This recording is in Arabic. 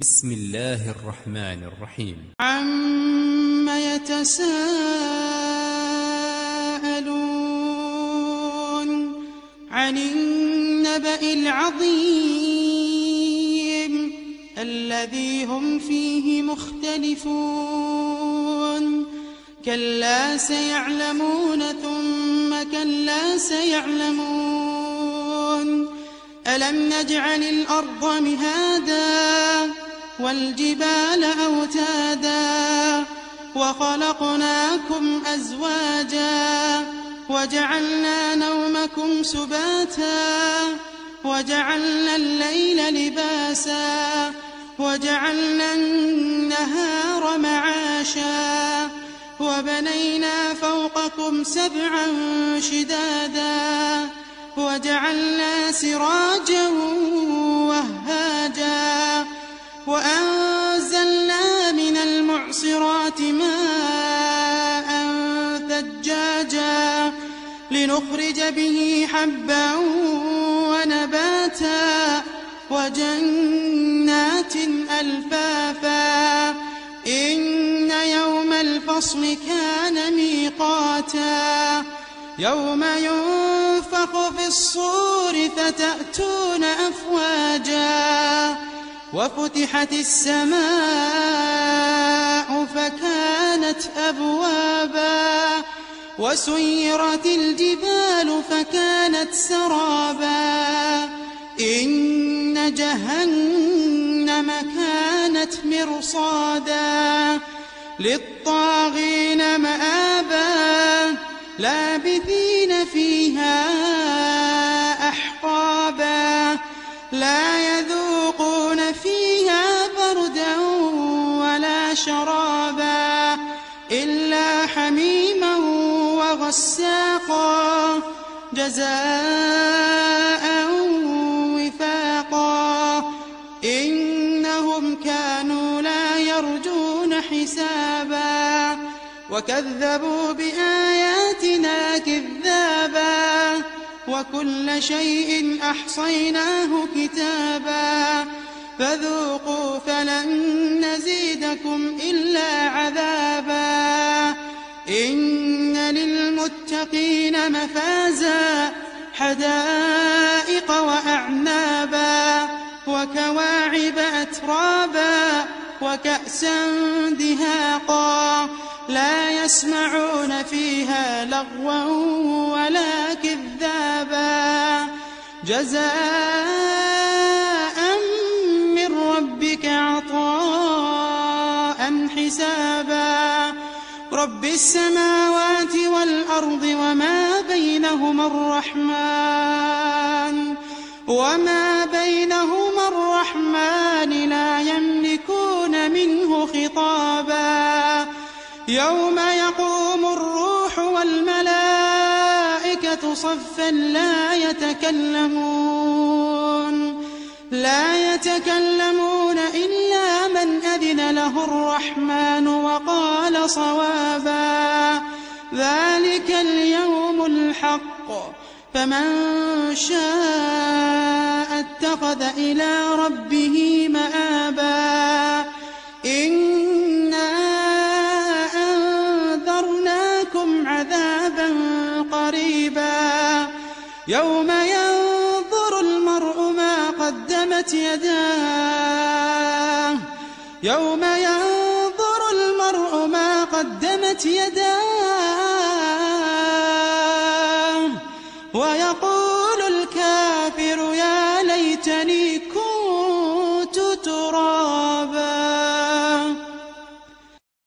بسم الله الرحمن الرحيم. عم يتساءلون عن النبأ العظيم الذي هم فيه مختلفون كلا سيعلمون ثم كلا سيعلمون ألم نجعل الأرض مهادا والجبال أوتادا وخلقناكم أزواجا وجعلنا نومكم سباتا وجعلنا الليل لباسا وجعلنا النهار معاشا وبنينا فوقكم سبعا شدادا وجعلنا سراجا وهاجا وأنزلنا من المعصرات ماء ثجاجا لنخرج به حبا ونباتا وجنات ألفافا إن يوم الفصل كان ميقاتا يوم ينفخ في الصور فتأتون أفواجا وفتحت السماء فكانت أبوابا وسيرت الجبال فكانت سرابا إن جهنم كانت مرصادا للطاغين مآبا لابثين فيها أحقابا لا يذوقون فيها بردا ولا شرابا إلا حميما وغساقا جزاء وفاقا إنهم كانوا لا يرجون حسابا وكذبوا بآياتنا كذابا وكل شيء أحصيناه كتابا فذوقوا فلن نزيدكم إلا عذابا إن للمتقين مفازا حدائق وأعنابا وكواعب أترابا وكأسا دهاقا لا يسمعون فيها لغوا ولا كذابا جزاء من ربك عطاء حسابا رب السماوات والأرض وما بينهما الرحمن لا يملكون منه خطابا يوم يقوم الروح والملائكة صفا لا يتكلمون إلا من أذن له الرحمن وقال صوابا ذلك اليوم الحق فمن شاء اتخذ إلى ربه مآبا إنا أنذرناكم عذابا قريبا يوم ينظر المرء ما قدمت يداه ويقول الكافر يا ليتني كنت ترابا.